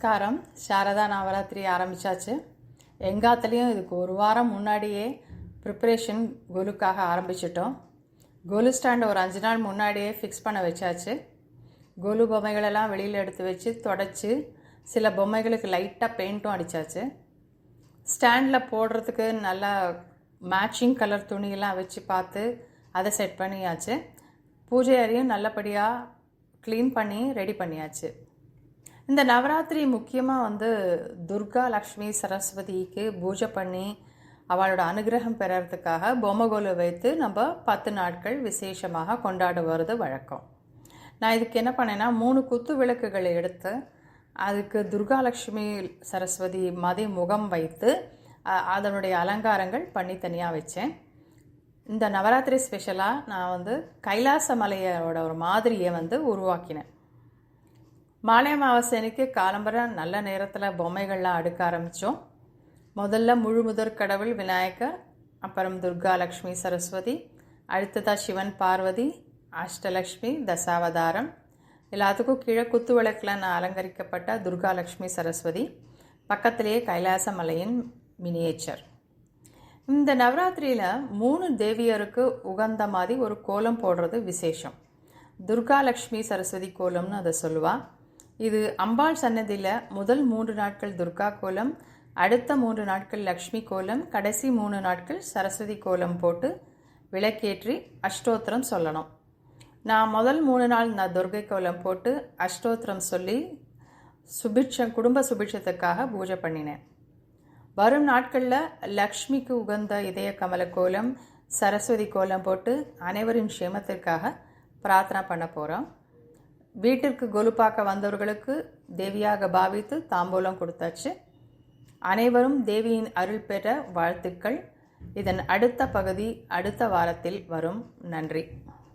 நமஸ்காரம். சாரதா நவராத்திரி ஆரம்பித்தாச்சு. எங்காத்துலேயும் இதுக்கு ஒரு வாரம் முன்னாடியே ப்ரிப்ரேஷன் கோலுக்காக ஆரம்பிச்சிட்டோம். கோலு ஸ்டாண்ட் ஒரு 5 நாள் முன்னாடியே ஃபிக்ஸ் பண்ண வச்சாச்சு. கோலு பொம்மைகளெல்லாம் வெளியில் எடுத்து வச்சு தொடச்சி சில பொம்மைகளுக்கு லைட்டாக பெயிண்ட்டும் அடித்தாச்சு. ஸ்டாண்டில் போடுறதுக்கு நல்லா மேட்சிங் கலர் துணியெல்லாம் வச்சு பார்த்து அதை செட் பண்ணியாச்சு. பூஜை அறையும் நல்லபடியாக க்ளீன் பண்ணி ரெடி பண்ணியாச்சு. இந்த நவராத்திரி முக்கியமாக துர்கா லக்ஷ்மி சரஸ்வதிக்கு பூஜை பண்ணி அவளோட அனுகிரகம் பெறறதுக்காக பொம்மைகோலு வைத்து நம்ம 10 நாட்கள் விசேஷமாக கொண்டாடுவது வழக்கம். நான் இதுக்கு என்ன பண்ணேன்னா 3 குத்து விளக்குகளை எடுத்து அதுக்கு துர்கா லக்ஷ்மி சரஸ்வதி மதி முகம் வைத்து அதனுடைய அலங்காரங்கள் பண்ணி தனியாக வச்சேன். இந்த நவராத்திரி ஸ்பெஷலாக நான் கைலாச மலையோட ஒரு மாதிரியை உருவாக்கினேன். மாலை அமாவாசைக்கு காலம்பர நல்ல நேரத்தில் பொம்மைகள்லாம் அடுக்க ஆரம்பித்தோம். முதல்ல முழு முதற் கடவுள் விநாயகர், அப்புறம் துர்கா லக்ஷ்மி சரஸ்வதி, அடுத்ததாக சிவன் பார்வதி, அஷ்டலக்ஷ்மி, தசாவதாரம், எல்லாத்துக்கும் கீழே குத்து விளக்கில் நான் அலங்கரிக்கப்பட்ட துர்கா லக்ஷ்மி சரஸ்வதி, பக்கத்திலேயே கைலாச மலையின் மினியேச்சர். இந்த நவராத்திரியில் 3 தேவியருக்கு உகந்த மாதிரி ஒரு கோலம் போடுறது விசேஷம். துர்கா லக்ஷ்மி சரஸ்வதி கோலம்னு அதை சொல்லுவாள். இது அம்பாள் சன்னதியில் முதல் 3 நாட்கள் துர்கா கோலம், அடுத்த 3 நாட்கள் லக்ஷ்மி கோலம், கடைசி 3 நாட்கள் சரஸ்வதி கோலம் போட்டு விளக்கேற்றி அஷ்டோத்திரம் சொல்லணும். நான் முதல் 3 நாள் நான் துர்கை கோலம் போட்டு அஷ்டோத்திரம் சொல்லி குடும்ப சுபிட்சத்துக்காக பூஜை பண்ணினேன். வரும் நாட்களில் லக்ஷ்மிக்கு உகந்த இதய கமல கோலம், சரஸ்வதி கோலம் போட்டு அனைவரின் க்ஷேமத்திற்காக பிரார்த்தனை பண்ண போகிறோம். வீட்டிற்கு கொலு பார்க்க வந்தவர்களுக்கு தேவியாக பாவித்து தாம்பூலம் கொடுத்தாச்சு. அனைவரும் தேவியின் அருள் பெற வாழ்த்துக்கள். இதன் அடுத்த பகுதி அடுத்த வாரத்தில் வரும். நன்றி.